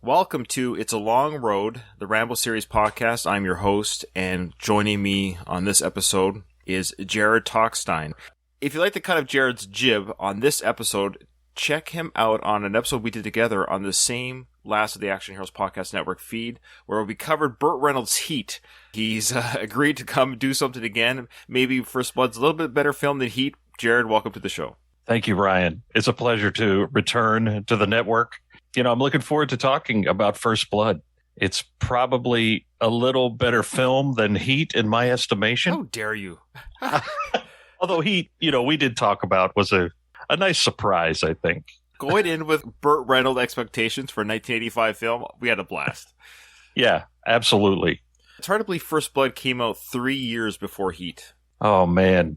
Welcome to It's a Long Road, the Rambo Series podcast. I'm your host, and joining me on this episode is Jared Talkstein. If you like the cut of Jared's jib on this episode, check him out on an episode we did together on the same Last of the Action Heroes Podcast Network feed, where we covered Burt Reynolds' Heat. He's agreed to come do something again. Maybe First Blood's a little bit better film than Heat. Jared, welcome to the show. Thank you, Ryan. It's a pleasure to return to the network. I'm looking forward to talking about First Blood. It's probably a little better film than Heat in my estimation. How dare you? Although Heat, we did talk about was a nice surprise, I think. Going in with Burt Reynolds expectations for a 1985 film, we had a blast. Yeah, absolutely. It's hard to believe First Blood came out 3 years before Heat. Oh, man.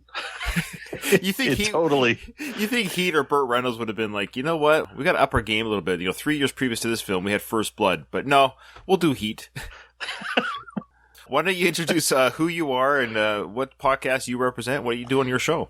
You think totally. You think Heat or Burt Reynolds would have been like, you know what? We got to up our game a little bit. 3 years previous to this film, we had First Blood. But no, we'll do Heat. Why don't you introduce who you are and what podcast you represent? What do you do on your show?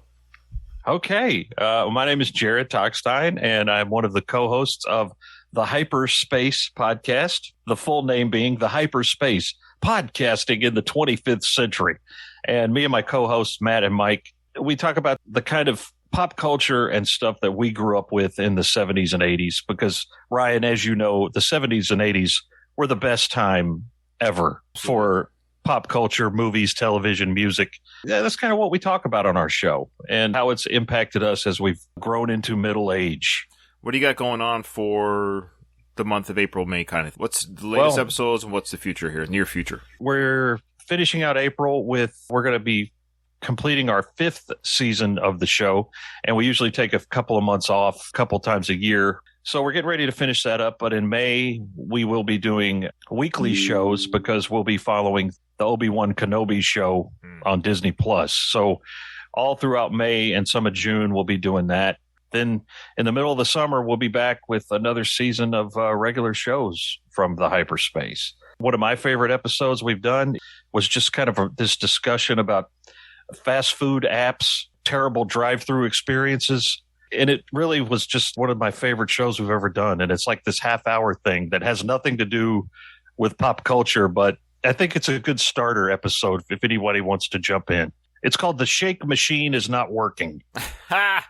Okay. My name is Jared Talkstein, and I'm one of the co-hosts of the Hyperspace podcast, the full name being the Hyperspace Podcasting in the 25th Century. And me and my co-hosts, Matt and Mike, we talk about the kind of pop culture and stuff that we grew up with in the 70s and 80s. Because, Ryan, as you know, the 70s and 80s were the best time ever for pop culture, movies, television, music. Yeah, that's kind of what we talk about on our show and how it's impacted us as we've grown into middle age. What do you got going on for the month of April, May kind of? What's the latest episodes and what's the future here, near future? We're finishing out April we're going to be completing our 5th season of the show. And we usually take a couple of months off a couple times a year. So we're getting ready to finish that up. But in May, we will be doing weekly shows because we'll be following the Obi-Wan Kenobi show on Disney Plus. So all throughout May and some of June, we'll be doing that. Then in the middle of the summer, we'll be back with another season of regular shows from the Hyperspace. One of my favorite episodes we've done was just kind of this discussion about fast food apps, terrible drive-through experiences. And it really was just one of my favorite shows we've ever done. And it's like this half-hour thing that has nothing to do with pop culture, but I think it's a good starter episode if anybody wants to jump in. It's called The Shake Machine Is Not Working. I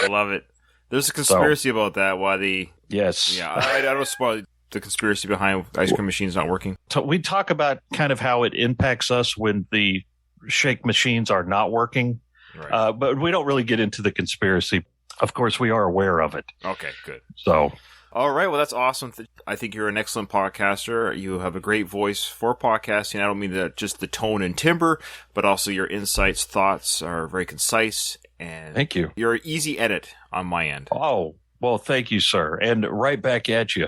love it. There's a conspiracy about that. Yes. Yeah, I don't spoil the conspiracy behind ice cream machines not working. We talk about kind of how it impacts us when the shake machines are not working, right. But we don't really get into the conspiracy. Of course, we are aware of it. Okay, good. So, all right. Well, that's awesome. I think you're an excellent podcaster. You have a great voice for podcasting. I don't mean that just the tone and timbre, but also your insights, thoughts are very concise. And thank you. You're an easy edit on my end. Oh, well, thank you, sir. And right back at you.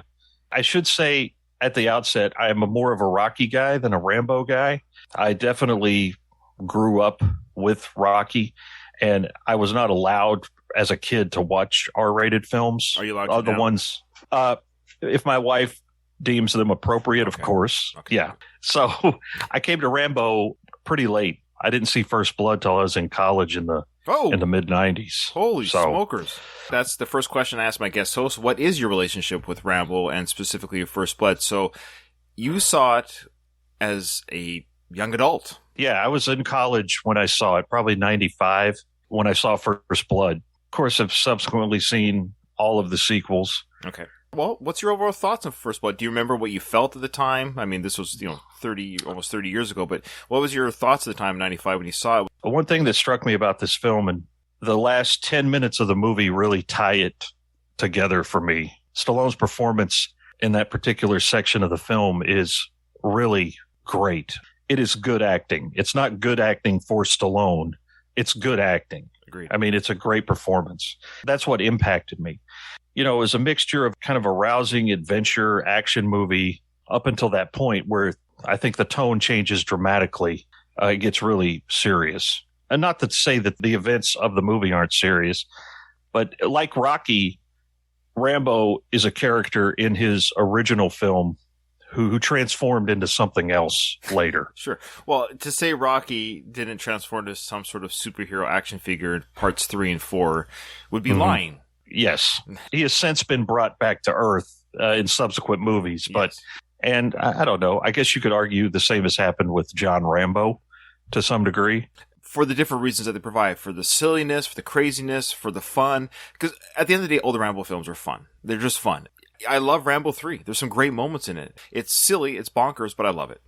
I should say at the outset, I am more of a Rocky guy than a Rambo guy. I definitely grew up with Rocky, and I was not allowed as a kid to watch R-rated films. Are you allowed to the ones, if my wife deems them appropriate, of course. Okay. Yeah. So I came to Rambo pretty late. I didn't see First Blood till I was in college in the mid-90s. Holy smokers. That's the first question I ask my guest host. What is your relationship with Rambo and specifically First Blood? So you saw it as a young adult. Yeah, I was in college when I saw it, probably 95 when I saw First Blood. Of course, I've subsequently seen all of the sequels. Okay. Well, what's your overall thoughts on First Blood? Do you remember what you felt at the time? I mean, this was, almost 30 years ago, but what was your thoughts at the time in 95 when you saw it? One thing that struck me about this film, and the last 10 minutes of the movie really tie it together for me. Stallone's performance in that particular section of the film is really great. It is good acting. It's not good acting for Stallone. It's good acting. Agreed. I mean, it's a great performance. That's what impacted me. It was a mixture of kind of a rousing adventure action movie up until that point where I think the tone changes dramatically. It gets really serious. And not to say that the events of the movie aren't serious, but like Rocky, Rambo is a character in his original film who transformed into something else later. Sure. Well, to say Rocky didn't transform into some sort of superhero action figure in parts 3 and 4 would be lying. Yes. He has since been brought back to Earth in subsequent movies. But Yes. and I don't know. I guess you could argue the same has happened with John Rambo to some degree. For the different reasons that they provide, for the silliness, for the craziness, for the fun. Because at the end of the day, all the Rambo films are fun. They're just fun. I love Rambo 3. There's some great moments in it. It's silly, it's bonkers, but I love it.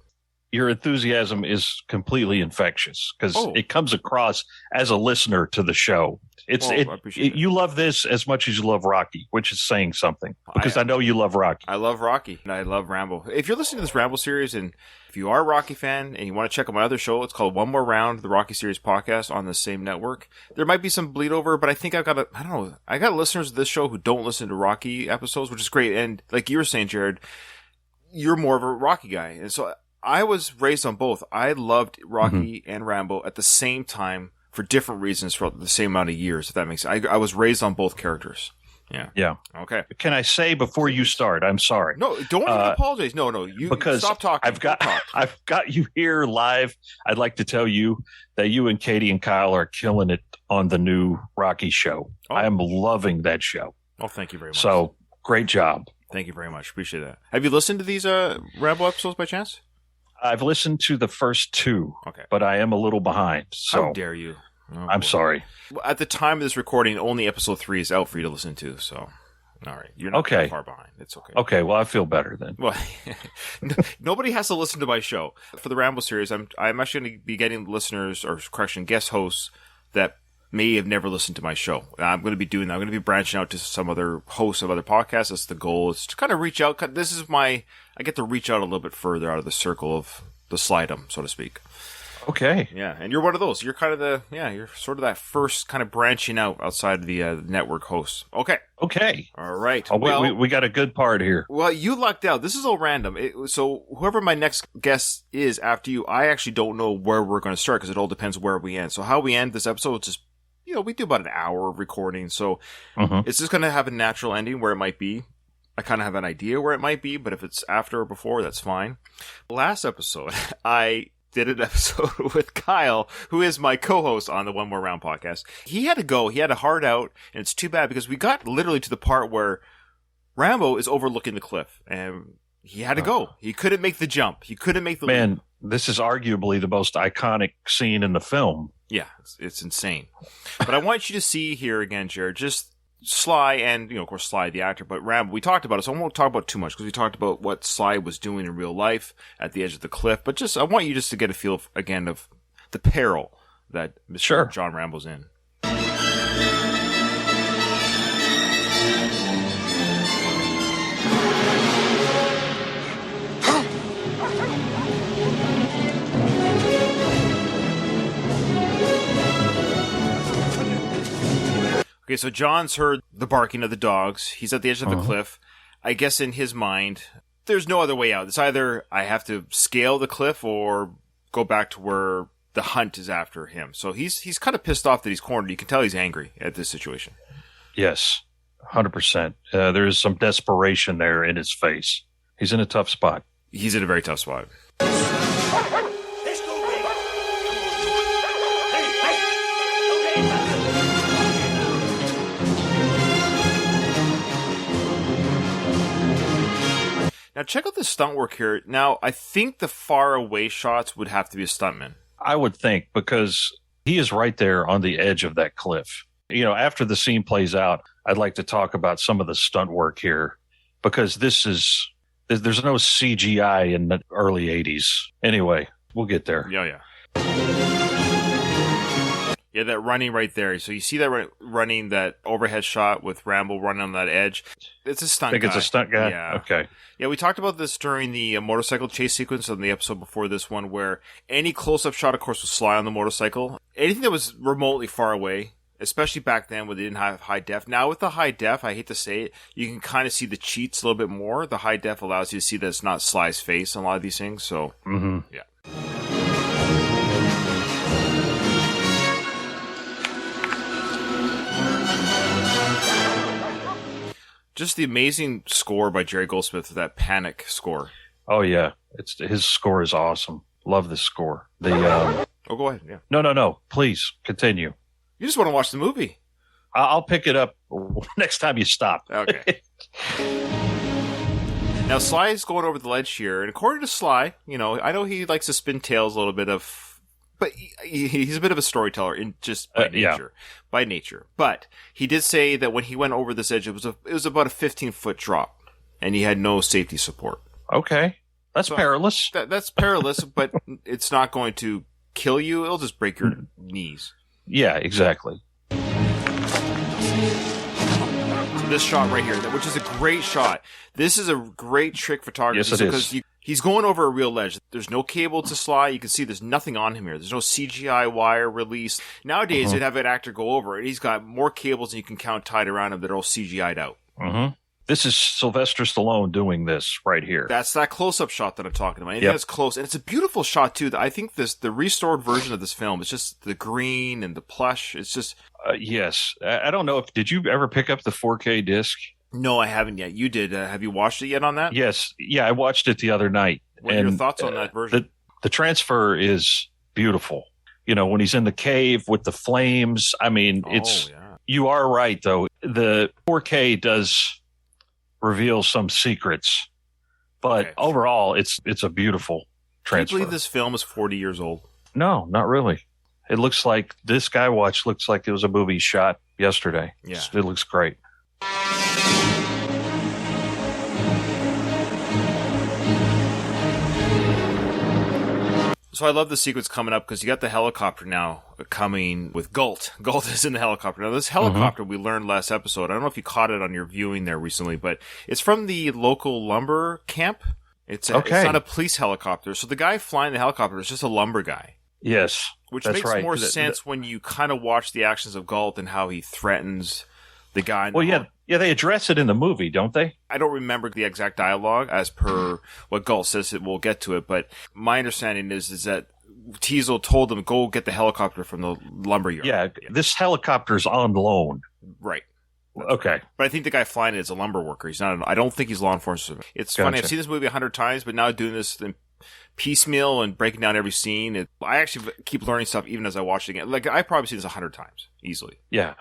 Your enthusiasm is completely infectious because Oh. it comes across as a listener to the show. I appreciate it. You love this as much as you love Rocky, which is saying something because I know you love Rocky. I love Rocky and I love Rambo. If you're listening to this Rambo series and if you are a Rocky fan and you want to check out my other show, it's called One More Round, the Rocky series podcast on the same network. There might be some bleed over, but I think I got listeners of this show who don't listen to Rocky episodes, which is great. And like you were saying, Jared, you're more of a Rocky guy. And so I was raised on both. I loved Rocky and Rambo at the same time for different reasons for the same amount of years, if that makes sense. I was raised on both characters. Yeah. Yeah. Okay. Can I say before you start? I'm sorry. No, don't even apologize. No. You Because stop talking. I've got you here live. I'd like to tell you that you and Katie and Kyle are killing it on the new Rocky show. Oh. I am loving that show. Oh, thank you very much. So great job. Thank you very much. Appreciate that. Have you listened to these Rambo episodes by chance? I've listened to the first two, Okay. but I am a little behind. So How dare you? Oh, I'm boy. sorry. Well, at the time of this recording, only episode 3 is out for you to listen to. So, all right, you're not Okay. that far behind. It's okay. Okay, well, I feel better then. Well, nobody has to listen to my show for the Rambo series. I'm actually going to be getting listeners or guest hosts that may have never listened to my show. I'm going to be doing that. I'm going to be branching out to some other hosts of other podcasts. That's the goal. Is to kind of reach out. I get to reach out a little bit further out of the circle of the slidum, so to speak. Okay. Yeah, and you're one of those. You're kind of you're sort of that first kind of branching out outside of the network hosts. Okay. Okay. All right. Oh, well, we got a good part here. well, you lucked out. This is all random. So whoever my next guest is after you, I actually don't know where we're going to start because it all depends where we end. So how we end this episode is just, we do about an hour of recording. So it's just going to have a natural ending where it might be. I kind of have an idea where it might be, but if it's after or before, that's fine. Last episode, I did an episode with Kyle, who is my co-host on the One More Round podcast. He had to go. He had a hard out, and it's too bad because we got literally to the part where Rambo is overlooking the cliff, and he had to go. He couldn't make the jump. He couldn't make the leap. Man, this is arguably the most iconic scene in the film. Yeah, it's insane. But I want you to see here again, Jared, just Sly and, of course, Sly the actor, but Rambo, we talked about it, so I won't talk about too much because we talked about what Sly was doing in real life at the edge of the cliff, but I want you just to get a feel, again, of the peril that Mr. Sure. John Rambo's in. Okay, so John's heard the barking of the dogs. He's at the edge of the cliff. I guess in his mind, there's no other way out. It's either I have to scale the cliff or go back to where the hunt is after him. So he's kind of pissed off that he's cornered. You can tell he's angry at this situation. Yes, 100%. There is some desperation there in his face. He's in a tough spot. He's in a very tough spot. Now check out the stunt work here. Now I think the far away shots would have to be a stuntman. I would think because he is right there on the edge of that cliff. After the scene plays out, I'd like to talk about some of the stunt work here because there's no CGI in the early 80s. Anyway, we'll get there. Yeah. Yeah, that running right there. So you see that running, that overhead shot with Rambo running on that edge. It's a stunt guy. Think it's a stunt guy? Yeah. Okay. Yeah, we talked about this during the motorcycle chase sequence on the episode before this one, where any close-up shot, of course, was Sly on the motorcycle. Anything that was remotely far away, especially back then when they didn't have high def. Now with the high def, I hate to say it, you can kind of see the cheats a little bit more. The high def allows you to see that it's not Sly's face on a lot of these things. So, yeah. Just the amazing score by Jerry Goldsmith, that Panic score. Oh, yeah. His score is awesome. Love this score. Oh, go ahead. Yeah. No. Please continue. You just want to watch the movie. I'll pick it up next time you stop. Okay. Now, Sly is going over the ledge here, and according to Sly, I know he likes to spin tales a little bit of, but he's a bit of a storyteller in just by nature. By nature. But he did say that when he went over this edge, it was about a 15-foot drop, and he had no safety support. Okay. That's perilous. That's perilous, but it's not going to kill you. It'll just break your knees. Yeah, exactly. This shot right here, which is a great shot. This is a great trick photography. Yes, it is. Because he's going over a real ledge. There's no cable to Sly. You can see there's nothing on him here. There's no CGI wire release. Nowadays, you'd have an actor go over it. He's got more cables than you can count tied around him that are all CGI'd out. Mm-hmm. This is Sylvester Stallone doing this right here. That's that close-up shot that I'm talking about. Anything that's close. And it's a beautiful shot, too. I think the restored version of this film is just the green and the plush. It's just... yes. I don't know did you ever pick up the 4K disc? No, I haven't yet. You did. Have you watched it yet on that? Yes. Yeah, I watched it the other night. What are your thoughts on that version? The transfer is beautiful. When he's in the cave with the flames. I mean, you are right, though. The 4K does reveal some secrets, but overall, it's a beautiful transfer. Can you believe this film is 40 years old? No, not really. It looks like this guy looks like it was a movie shot yesterday. Yeah. It looks great. So I love the sequence coming up because you got the helicopter now coming with Galt. Galt is in the helicopter. Now, this helicopter we learned last episode, I don't know if you caught it on your viewing there recently, but it's from the local lumber camp. It's not a police helicopter. So the guy flying the helicopter is just a lumber guy. Yes, which makes more sense when you kind of watch the actions of Galt and how he threatens the guy. Yeah, they address it in the movie, don't they? I don't remember the exact dialogue as per what Galt says. We'll get to it, but my understanding is that Teasel told them, go get the helicopter from the lumber yard. Yeah, this helicopter's on loan. Right. Okay. But I think the guy flying it is a lumber worker. He's not. I don't think he's law enforcement. It's funny. I've seen this movie 100 times, but now doing this in piecemeal and breaking down every scene, I actually keep learning stuff even as I watch it again. Like, I've probably seen this 100 times, easily. Yeah.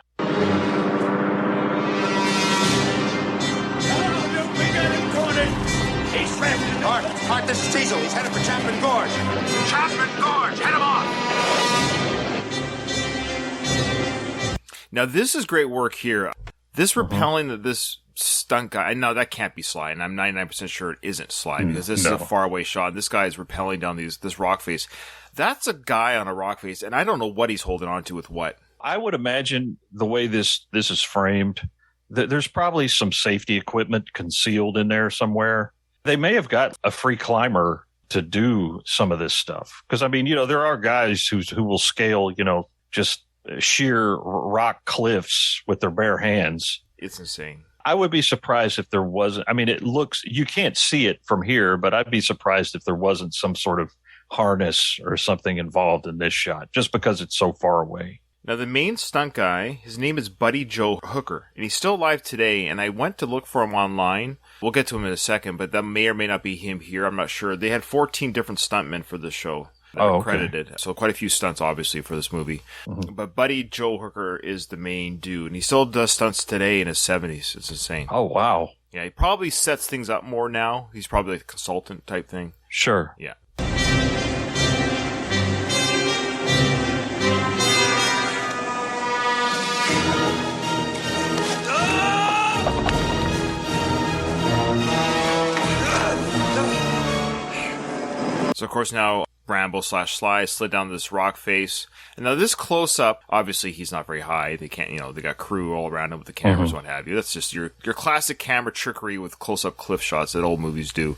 He's trapped. Art, this is Teasel. He's headed for Chapman Gorge. Chapman Gorge! Head him off! Now, this is great work here. This rappelling that this stunt guy, no, that can't be Sly, and I'm 99% sure it isn't Sly, because this is a faraway shot. This guy is rappelling down this rock face. That's a guy on a rock face, and I don't know what he's holding on to with what. I would imagine the way this is framed, there's probably some safety equipment concealed in there somewhere. They may have got a free climber to do some of this stuff. Because, I mean, there are guys who will scale, just sheer rock cliffs with their bare hands. It's insane. I would be surprised if there wasn't. I mean, you can't see it from here, but I'd be surprised if there wasn't some sort of harness or something involved in this shot, just because it's so far away. Now, the main stunt guy, his name is Buddy Joe Hooker, and he's still alive today, and I went to look for him online. We'll get to him in a second, but that may or may not be him here. I'm not sure. They had 14 different stuntmen for this show that were credited, so quite a few stunts, obviously, for this movie. Mm-hmm. But Buddy Joe Hooker is the main dude, and he still does stunts today in his 70s. It's insane. Oh, wow. Yeah, he probably sets things up more now. He's probably like a consultant type thing. Sure. Yeah. So, of course, now Rambo/Sly slid down this rock face. And now this close-up, obviously he's not very high. They can't, they got crew all around him with the cameras, what have you. That's just your classic camera trickery with close-up cliff shots that old movies do.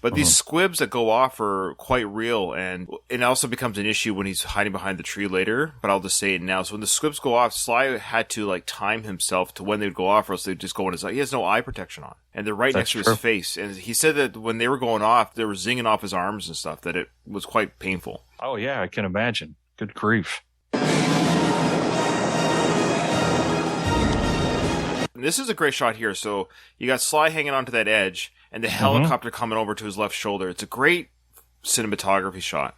But these squibs that go off are quite real, and it also becomes an issue when he's hiding behind the tree later, but I'll just say it now. So when the squibs go off, Sly had to, time himself to when they'd go off, or else they'd just go in his eye. He has no eye protection on. And they're right next to his face. And he said that when they were going off, they were zinging off his arms and stuff, that it was quite painful. Oh, yeah, I can imagine. Good grief. And this is a great shot here. So you got Sly hanging onto that edge, and the helicopter coming over to his left shoulder. It's a great cinematography shot.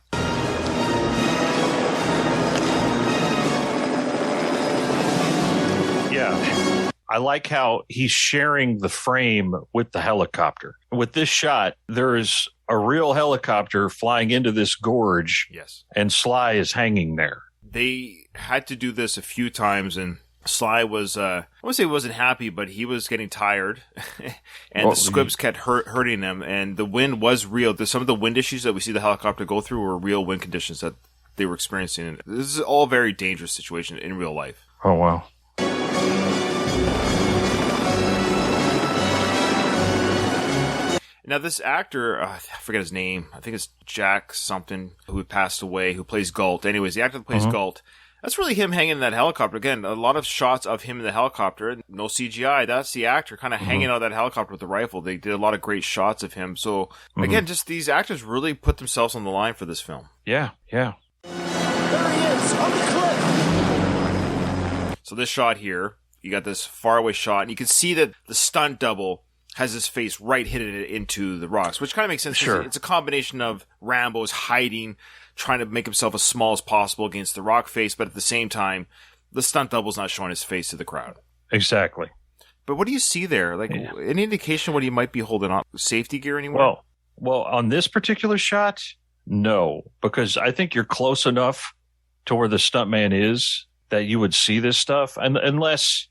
Yeah. I like how he's sharing the frame with the helicopter. With this shot, there is a real helicopter flying into this gorge. Yes. And Sly is hanging there. They had to do this a few times, and Sly was, I wouldn't say he wasn't happy, but he was getting tired, and the squibs kept hurting him, and the wind was real. Some of the wind issues that we see the helicopter go through were real wind conditions that they were experiencing. This is all very dangerous situation in real life. Oh, wow. Now, this actor, I forget his name. I think it's Jack something, who passed away, who plays Galt. Anyways, the actor that plays Galt, that's really him hanging in that helicopter. Again, a lot of shots of him in the helicopter. No CGI. That's the actor kind of hanging out of that helicopter with the rifle. They did a lot of great shots of him. So, again, just these actors really put themselves on the line for this film. Yeah, yeah. There he is, on the cliff. So this shot here, you got this faraway shot, and you can see that the stunt double has his face right hidden into the rocks, which kind of makes sense. Sure. It's a combination of Rambo's hiding, trying to make himself as small as possible against the rock face, but at the same time, the stunt double's not showing his face to the crowd. Exactly. But what do you see there? Like, any indication what he might be holding on? Safety gear anywhere? Well, on this particular shot, no, because I think you're close enough to where the stuntman is that you would see this stuff, and unless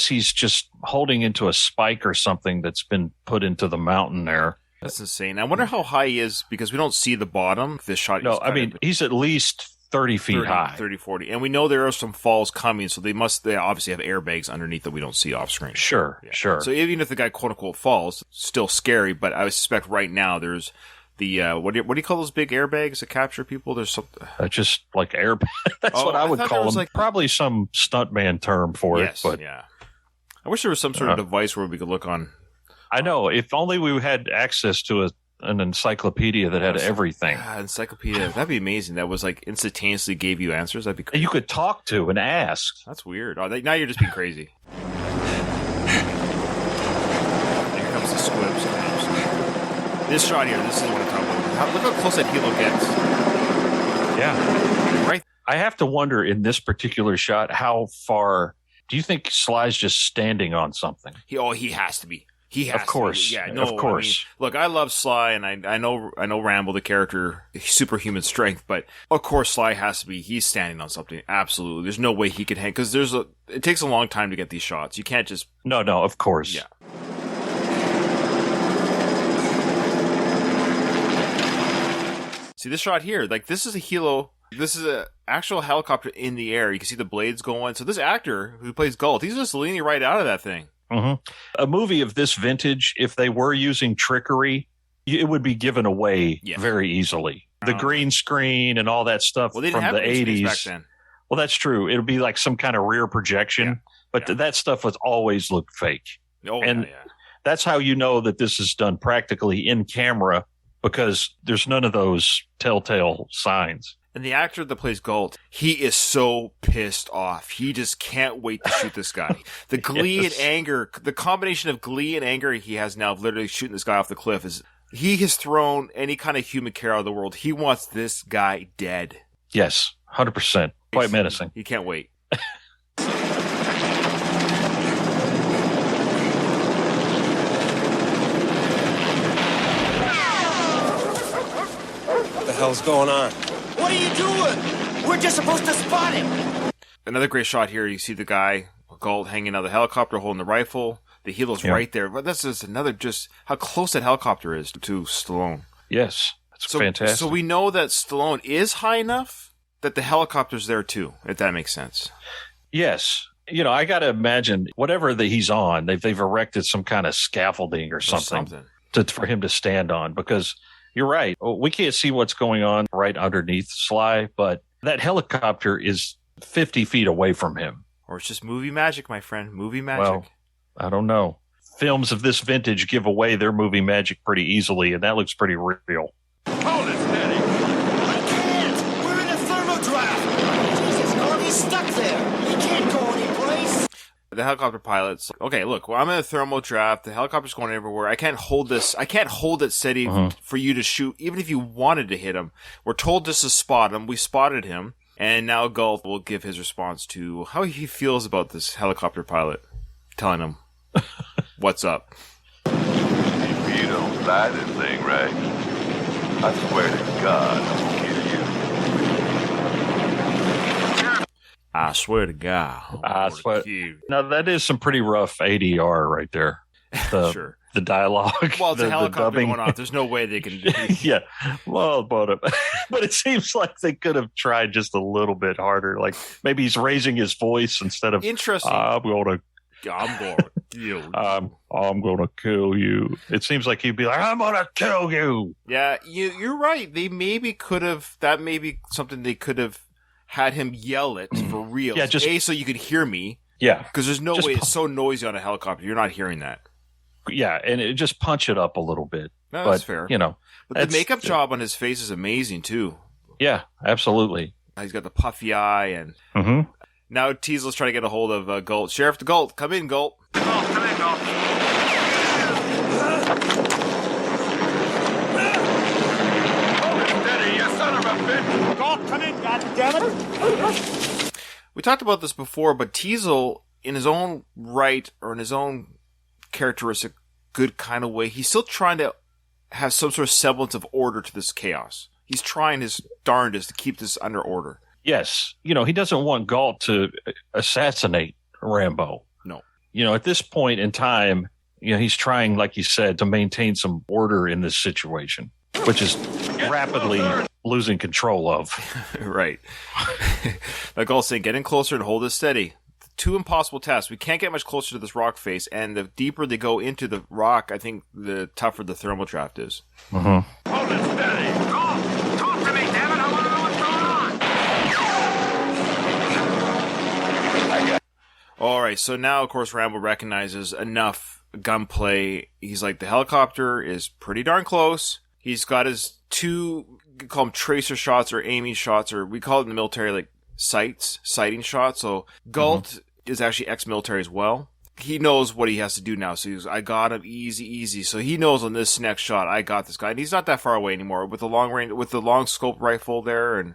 he's just holding into a spike or something that's been put into the mountain there. That's insane. I wonder how high he is, because we don't see the bottom. This shot. No, I mean, he's at least 30 feet high. 30, 40. And we know there are some falls coming, so they obviously have airbags underneath that we don't see off screen. Sure, sure. So even if the guy quote unquote falls, still scary, but I suspect right now there's the what do you call those big airbags that capture people? There's something just like airbag. That's what I would call them. Probably some stuntman term for it. But yeah. I wish there was some sort of device where we could look on. I know. If only we had access to an encyclopedia that had everything. Encyclopedia. That'd be amazing. That was like instantaneously gave you answers. That'd be crazy. You could talk to and ask. That's weird. Now you're just being crazy. Here comes the squibs. This shot here, this is what I'm talking about. Look how close that helo gets. Yeah. Right. I have to wonder in this particular shot, how far do you think Sly's just standing on something? He has to be. He has of course. to be. Yeah, no, of course. I mean, look, I love Sly, and I know Rambo, the character, superhuman strength, but of course Sly has to be. He's standing on something. Absolutely. There's no way he could hang, because it takes a long time to get these shots. You can't just. No, of course. Yeah. See this shot here, like this is a helo. This is an actual helicopter in the air. You can see the blades going. So this actor who plays Galt, he's just leaning right out of that thing. Mm-hmm. A movie of this vintage, if they were using trickery, it would be given away very easily. The green screen and all that stuff from the 80s. Back then. Well, that's true. It would be like some kind of rear projection, but that stuff was always looked fake. Oh, and that's how you know that this is done practically in camera, because there's none of those telltale signs. And the actor that plays Galt, he is so pissed off. He just can't wait to shoot this guy. The glee and anger, the combination of glee and anger he has now of literally shooting this guy off the cliff is, he has thrown any kind of human care out of the world. He wants this guy dead. Yes, 100%. Quite menacing. He can't wait. What the hell's going on? What are you doing? We're just supposed to spot him. Another great shot here. You see the guy, Galt, hanging out of the helicopter, holding the rifle. The helo's right there. But that's just just how close that helicopter is to Stallone. Yes, that's fantastic. So we know that Stallone is high enough that the helicopter's there too, if that makes sense. Yes. I got to imagine whatever that he's on, they've erected some kind of scaffolding or something. For him to stand on, because you're right. We can't see what's going on right underneath Sly, but that helicopter is 50 feet away from him. Or it's just movie magic, my friend. Movie magic. Well, I don't know. Films of this vintage give away their movie magic pretty easily, and that looks pretty real. Hold it steady. I can't. We're in a thermodraft. Jesus, Norm, he's stuck there. He can't go anyplace. The helicopter pilot's okay, look, I'm in a thermal draft. The helicopter's going everywhere. I can't hold it steady for you to shoot, even if you wanted to hit him. We're told just to spot him. We spotted him. And now Galt will give his response to how he feels about this helicopter pilot. telling him what's up. You don't fly this thing, right? I swear to God, I'm gonna kill you. I swear to God. I swear. You. Now, that is some pretty rough ADR right there. Sure. The dialogue. Well, it's the a helicopter dubbing. going off. There's no way they can. Yeah. Well, but it seems like they could have tried just a little bit harder. Like maybe he's raising his voice instead of Interesting. I'm going to kill you. I'm going to kill you. It seems like he'd be like, I'm going to kill you. Yeah, you're right. They maybe could have. That may be something they could have had him yell it for real. Yeah, just so you could hear me. Yeah, because there's no way. It's so noisy on a helicopter. You're not hearing that. Yeah, and it just punch it up a little bit. No, that's fair. You know, but the makeup job on his face is amazing too. Yeah, absolutely. He's got the puffy eye, and now Teasel's trying to get a hold of Galt. Sheriff Galt, come in, Galt. Come in, Galt. Hold it steady, you son of a bitch. Galt, come in, goddammit! We talked about this before, but Teasel, in his own right, or in his own characteristic, good kind of way, he's still trying to have some sort of semblance of order to this chaos. He's trying his darndest to keep this under order. Yes. You know, he doesn't want Galt to assassinate Rambo. No. You know, at this point in time, you know, he's trying, like you said, to maintain some order in this situation, which is rapidly losing control of. Right. Like Galt's saying, get in closer and hold it steady. Two impossible tasks. We can't get much closer to this rock face, and the deeper they go into the rock, I think the tougher the thermal draft is. Hold it steady. Galt, talk to me, damn it. I want to know what's going on. All right, so now, of course, Rambo recognizes enough gunplay. He's like, the helicopter is pretty darn close. He's got his two, we call them tracer shots or aiming shots, or we call it in the military like sighting shots. So Galt is actually ex-military as well. He knows what he has to do now. So he's, I got him easy. So he knows on this next shot, I got this guy. And he's not that far away anymore with the long range, with the long scope rifle there. And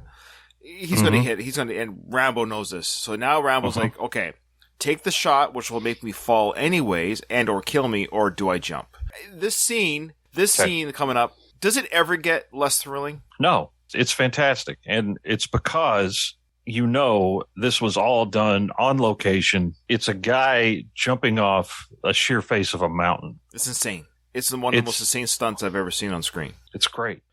he's going to hit, and Rambo knows this. So now Rambo's like, okay, take the shot, which will make me fall anyways and or kill me, or do I jump? This scene coming up, does it ever get less thrilling? No, it's fantastic. And it's because, you know, this was all done on location. It's a guy jumping off a sheer face of a mountain. It's insane. It's one of the most insane stunts I've ever seen on screen. It's great.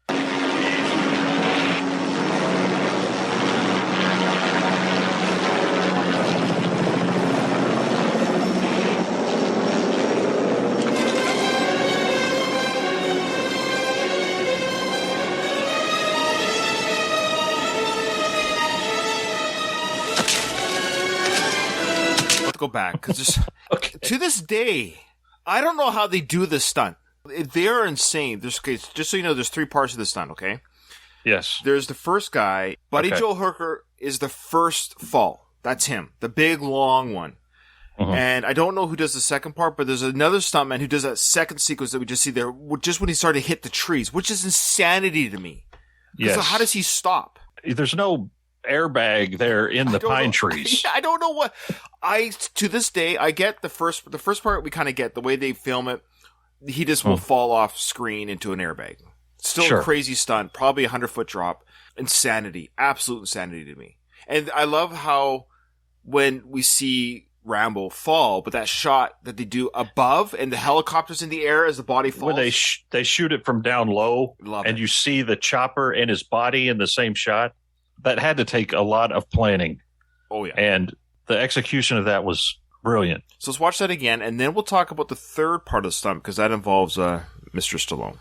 Go back because to this day, I don't know how they do this stunt. They are insane. Just so you know, there's three parts of the stunt. Okay. Yes. There's the first guy. Buddy Joe Hooker is the first fall. That's him, the big long one. And I don't know who does the second part, but there's another stuntman who does that second sequence that we just see there, just when he started to hit the trees, which is insanity to me. Yes. So how does he stop? There's no airbag there in the pine trees. Yeah, I don't know what to this day, I get the first part. We kind of get the way they film it. He just will fall off screen into an airbag. Still a crazy stunt, probably 100-foot drop. Insanity, absolute insanity to me. And I love how when we see Rambo fall, but that shot that they do above and the helicopter's in the air as the body falls. When they shoot it from down low, and you see the chopper and his body in the same shot. That had to take a lot of planning. Oh, yeah. And the execution of that was brilliant. So let's watch that again, and then we'll talk about the third part of the stunt, because that involves Mr. Stallone.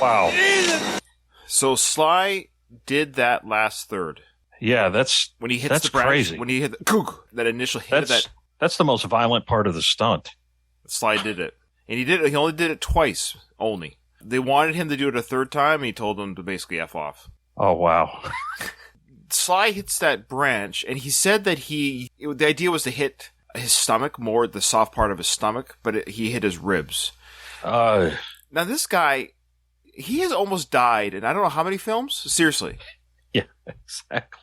Wow. So Sly did that last third. Yeah, that's when he hits the branch, crazy. When he hit that initial hit of that. That's the most violent part of the stunt. Sly did it. And he only did it twice only. They wanted him to do it a third time, and he told them to basically F off. Oh, wow. Sly hits that branch, and he said that the idea was to hit his stomach, more the soft part of his stomach, but he hit his ribs. Now, this guy, he has almost died in I don't know how many films. Seriously. Yeah, exactly.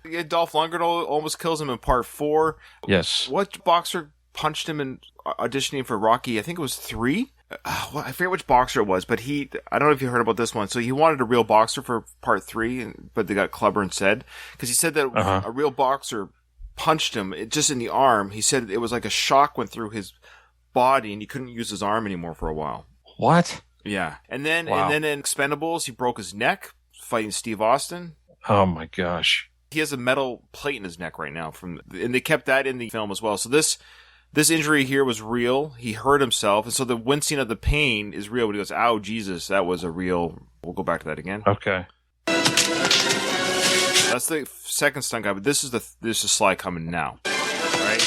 Yeah, Dolph Lundgren almost kills him in part 4. Yes. What boxer punched him in auditioning for Rocky? I think it was 3. I forget which boxer it was, but I don't know if you heard about this one. So he wanted a real boxer for part 3, but they got Clubber instead. Because he said that a real boxer punched him just in the arm. He said it was like a shock went through his body and he couldn't use his arm anymore for a while. What? Yeah. And then in Expendables, he broke his neck fighting Steve Austin. Oh my gosh. He has a metal plate in his neck right now and they kept that in the film as well. So this injury here was real. He hurt himself. And so the wincing of the pain is real. But he goes, ow, Jesus, that was a real... We'll go back to that again. Okay. That's the second stunt guy, but this is Sly coming now. Right?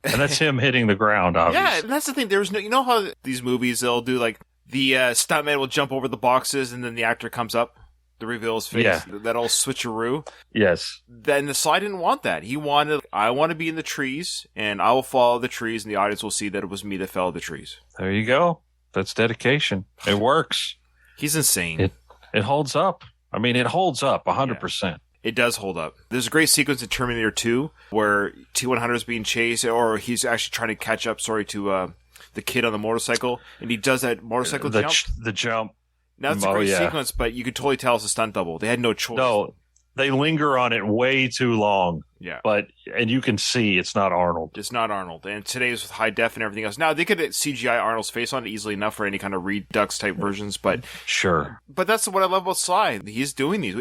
And that's him hitting the ground, obviously. Yeah, and that's the thing. There's no, you know how these movies, they'll do like the stuntman will jump over the boxes and then the actor comes up to reveal his face. Yeah. That old switcheroo. Yes. Then the Sly didn't want that. He wanted, I want to be in the trees and I will follow the trees and the audience will see that it was me that fell the trees. There you go. That's dedication. It works. He's insane. It holds up. I mean, it holds up 100%. Yeah. It does hold up. There's a great sequence in Terminator 2 where T-100 is being chased, or he's actually trying to catch up, to the kid on the motorcycle, and he does that motorcycle jump. The jump. Now, that's a great sequence, but you could totally tell it's a stunt double. They had no choice. No, they linger on it way too long. Yeah. And you can see it's not Arnold. It's not Arnold. And today's with high def and everything else. Now, they could CGI Arnold's face on it easily enough for any kind of Redux type versions, but... Sure. But that's what I love about Sly. He's doing these.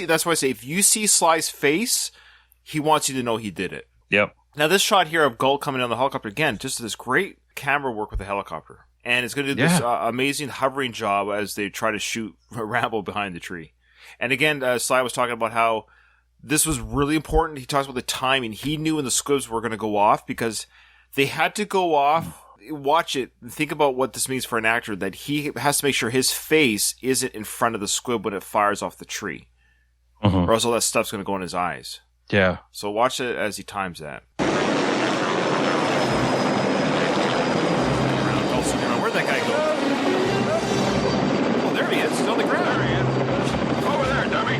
That's why I say, if you see Sly's face, he wants you to know he did it. Yep. Now, this shot here of Galt coming down the helicopter, again, just this great camera work with the helicopter. And it's going to do this amazing hovering job as they try to shoot Rambo behind the tree. And again, Sly was talking about how this was really important. He talks about the timing. He knew when the squibs were going to go off because they had to go off. Watch it and think about what this means for an actor, that he has to make sure his face isn't in front of the squib when it fires off the tree. Or else all that stuff's going to go in his eyes. Yeah. So watch it as he times that. Where'd that guy go? Oh, there he is. He's on the ground. There he is. Over there, dummy.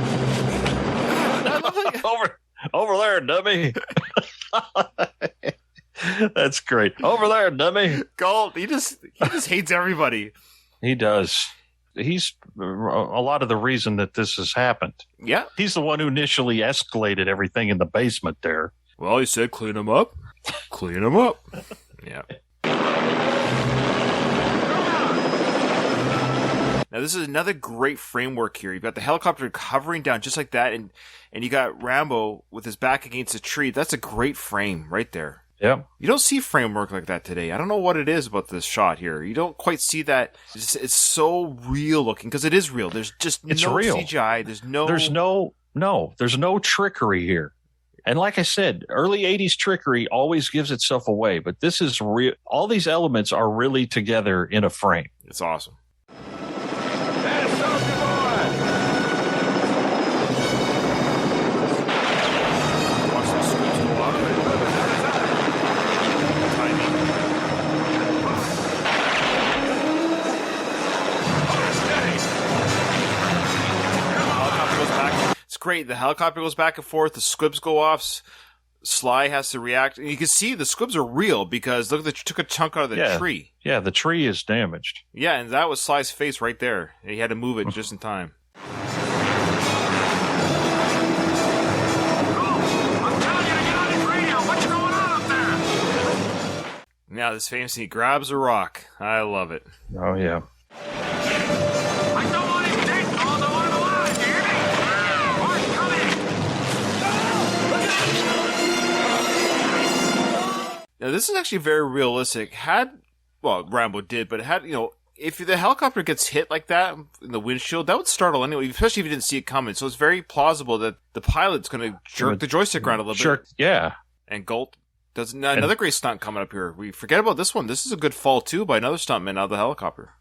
Over there, dummy. That's great. Over there, dummy. Galt, he just hates everybody. He does. He's a lot of the reason that this has happened. Yeah. He's the one who initially escalated everything in the basement there. Well, he said, clean him up. Clean him up. Yeah. Now, this is another great framework here. You've got the helicopter hovering down just like that, and you got Rambo with his back against a tree. That's a great frame right there. Yeah. You don't see framework like that today. I don't know what it is about this shot here. You don't quite see that. It's so real looking, because it is real. There's just no real. CGI. There's no trickery here. And like I said, early 80s trickery always gives itself away, but this is real. All these elements are really together in a frame. It's awesome. There's Soldier Boy. Watch those squibs go off. Timing. Helicopter goes back. It's great. The helicopter goes back and forth. The squibs go off. Sly has to react. And you can see the squibs are real because look, they took a chunk out of the tree. Yeah, the tree is damaged. Yeah, and that was Sly's face right there. He had to move it just in time. I'm telling you to get on his radio. What's going on up there? Now this famous scene, he grabs a rock. I love it. Oh, yeah. I don't want him dead, Paul. I want him alive. Do you hear me? Mark, come in. Now this is actually very realistic. Rambo did, but if the helicopter gets hit like that in the windshield, that would startle anyway, especially if you didn't see it coming. So it's very plausible that the pilot's going to jerk the joystick around a little bit. Yeah. And Galt does another great stunt coming up here. We forget about this one. This is a good fall too by another stuntman out of the helicopter.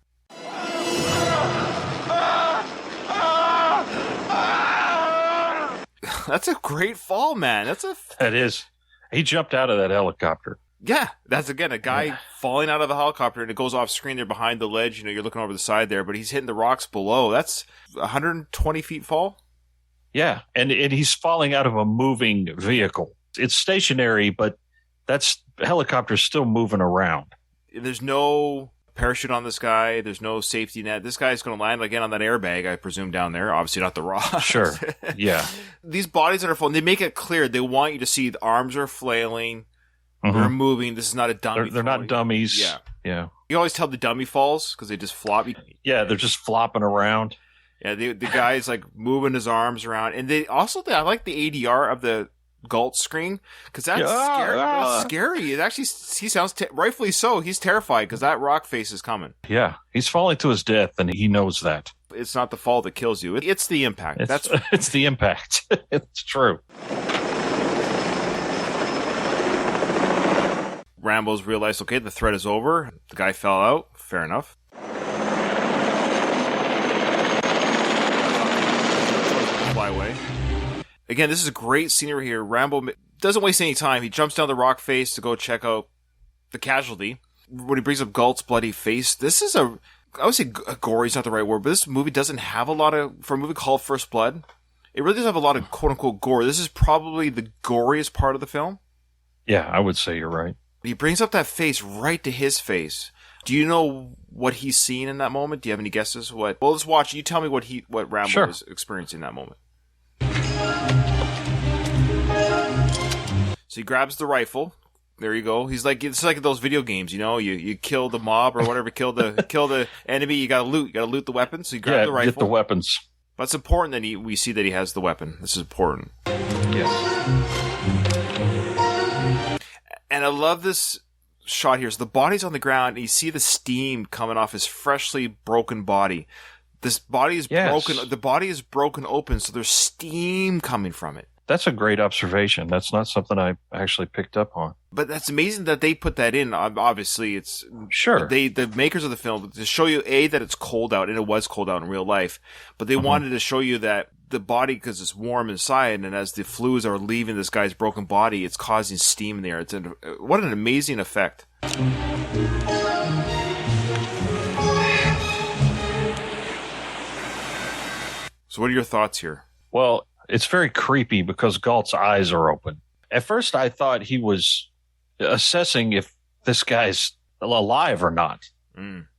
That's a great fall, man. That is. He jumped out of that helicopter. Yeah, that's again a guy falling out of a helicopter and it goes off screen there behind the ledge. You know, you're looking over the side there, but he's hitting the rocks below. That's 120 feet fall. Yeah, and he's falling out of a moving vehicle. It's stationary, but helicopter's still moving around. There's no parachute on this guy. There's no safety net. This guy's going to land again on that airbag, I presume, down there. Obviously not the rocks. Sure. Yeah. These bodies that are falling, they make it clear. They want you to see the arms are flailing. They're moving. This is not a dummy. They're not dummies. Yeah. Yeah. You always tell the dummy falls because they just flop. Yeah, they're just flopping around. Yeah, the guy's like moving his arms around. And I like the ADR of the Galt screen because that's scary. That's scary. It actually, he sounds, rightfully so, he's terrified because that rock face is coming. Yeah, he's falling to his death and he knows that. It's not the fall that kills you. It's the impact. It's the impact. It's true. Rambo's realized, okay, the threat is over. The guy fell out. Fair enough. Fly away. Again, this is a great scenery here. Rambo doesn't waste any time. He jumps down the rock face to go check out the casualty. When he brings up Galt's bloody face, this is I would say gory is not the right word, but this movie doesn't have a lot of, for a movie called First Blood, it really doesn't have a lot of quote-unquote gore. This is probably the goriest part of the film. Yeah, I would say you're right. He brings up that face right to his face. Do you know what he's seeing in that moment? Do you have any guesses? Well, let's watch. You tell me what Rambo was experiencing in that moment. So he grabs the rifle. There you go. He's like, it's like those video games, you know. You kill the mob or whatever, kill the enemy. You gotta loot. You gotta loot the weapon. So you grab the rifle. Get the weapons. But it's important that we see that he has the weapon. This is important. Yes. And I love this shot here. So the body's on the ground, and you see the steam coming off his freshly broken body. This body is broken. The body is broken open, so there's steam coming from it. That's a great observation. That's not something I actually picked up on. But that's amazing that they put that in. Obviously, it's sure the makers of the film to show you that it's cold out, and it was cold out in real life. But they wanted to show you that the body, because it's warm inside, and as the fluids are leaving this guy's broken body, it's causing steam in there. What an amazing effect. So what are your thoughts here? Well, it's very creepy because Galt's eyes are open. At first, I thought he was assessing if this guy's alive or not.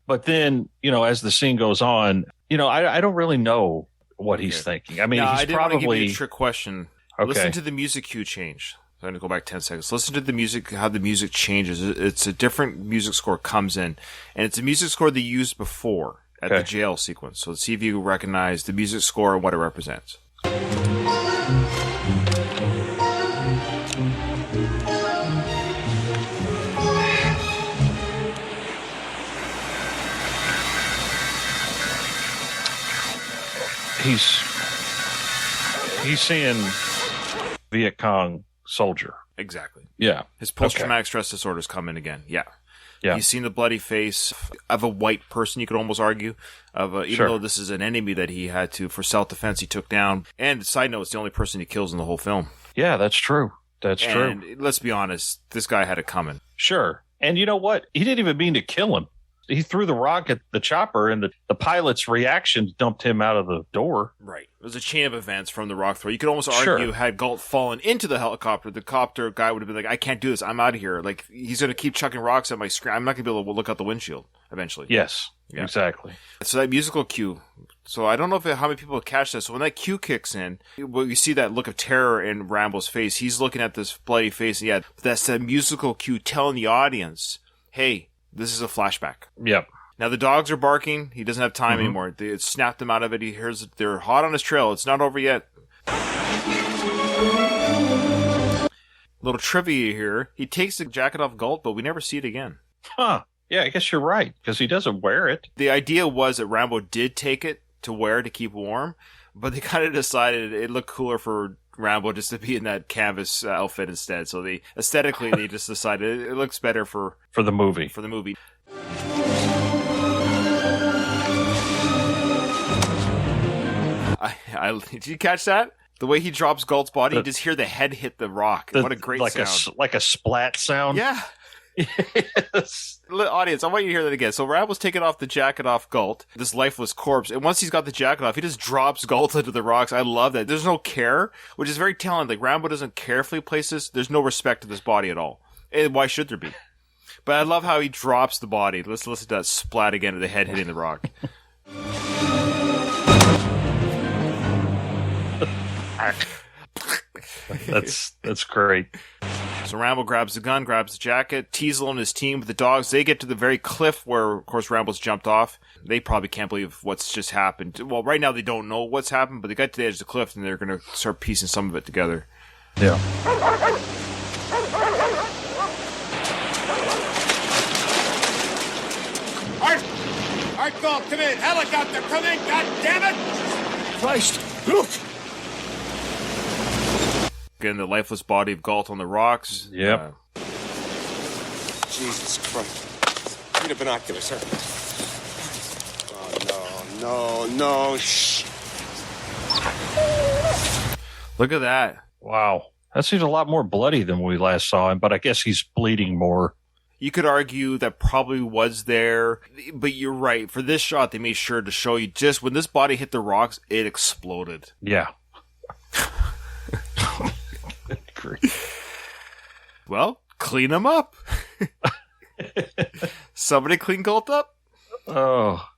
But then, as the scene goes on, I don't really know what he's thinking. I mean, he's I didn't probably... want to give you a trick question. Okay. Listen to the music cue change. I'm going to go back 10 seconds. Listen to the music, how the music changes. It's a different music score comes in. And it's a music score they used before at the jail sequence. So let's see if you recognize the music score and what it represents. He's seeing Viet Cong soldier. Exactly. Yeah. His post-traumatic stress disorders come in again. Yeah. He's seen the bloody face of a white person, you could almost argue, even though this is an enemy that he had to, for self-defense, he took down. And side note, it's the only person he kills in the whole film. Yeah, that's true. That's true. And let's be honest, this guy had it coming. Sure. And you know what? He didn't even mean to kill him. He threw the rock at the chopper, and the pilot's reaction dumped him out of the door. Right. It was a chain of events from the rock throw. You could almost argue, had Galt fallen into the copter guy would have been like, I can't do this. I'm out of here. Like, he's going to keep chucking rocks at my screen. I'm not going to be able to look out the windshield eventually. Yes, exactly. So that musical cue. So I don't know how many people catch that. So when that cue kicks in, you see that look of terror in Rambo's face. He's looking at this bloody face. And that's that musical cue telling the audience, hey, this is a flashback. Yep. Now the dogs are barking. He doesn't have time anymore. They snapped him out of it. He hears they're hot on his trail. It's not over yet. Little trivia here. He takes the jacket off Galt, but we never see it again. Huh. Yeah, I guess you're right, because he doesn't wear it. The idea was that Rambo did take it to wear to keep warm, but they kind of decided it looked cooler for Rambo just to be in that canvas outfit instead. So aesthetically, they just decided it looks better for the movie. For the movie. Did you catch that? The way he drops Galt's body, you just hear the head hit the rock. What a great sound. Like a splat sound. Yeah. Yes. Audience, I want you to hear that again. So Ramble's taking off the jacket off Galt, this lifeless corpse, and once he's got the jacket off, he just drops Galt into the rocks. I love that. There's no care, which is very telling. Like, Rambo doesn't carefully place this. There's no respect to this body at all. And why should there be? But I love how he drops the body. Let's listen to that splat again of the head hitting the rock. That's great. So Rambo grabs the gun, grabs the jacket. Teasel and his team with the dogs, they get to the very cliff where, of course, Rambo's jumped off. They probably can't believe what's just happened. Well, right now they don't know what's happened, but they got to the edge of the cliff and they're going to start piecing some of it together. Yeah. Art Galt, come in. Helicopter, come in. God damn it. Christ, look. Again, the lifeless body of Galt on the rocks. Yep. Jesus Christ. Give me the binoculars, sir. Oh, no. Shh. Look at that. Wow. That seems a lot more bloody than we last saw him, but I guess he's bleeding more. You could argue that probably was there, but you're right. For this shot, they made sure to show you just when this body hit the rocks, it exploded. Yeah. Well, clean him up. Somebody clean Galt up. Oh.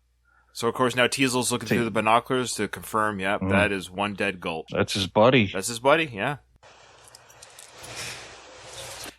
So, of course, now Teasel's looking through the binoculars to confirm, that is one dead Galt. That's his buddy. That's his buddy, yeah.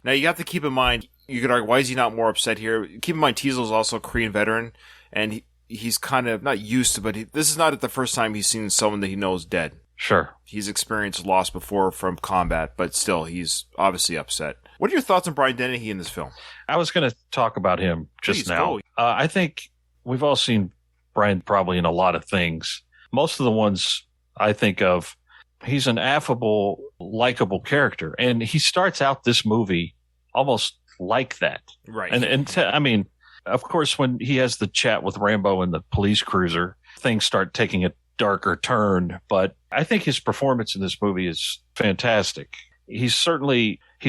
Now, you have to keep in mind, you could argue, why is he not more upset here? Keep in mind, Teasel's also a Korean veteran, and he's kind of not used to, but this is not the first time he's seen someone that he knows dead. Sure. He's experienced loss before from combat, but still, he's obviously upset. What are your thoughts on Brian Dennehy in this film? I was going to talk about him just Please, now. I think we've all seen Brian probably in a lot of things. Most of the ones I think of, he's an affable, likable character. And he starts out this movie almost like that. Right. I mean, of course, when he has the chat with Rambo in the police cruiser, things start taking a darker turn. But I think his performance in this movie is fantastic. He's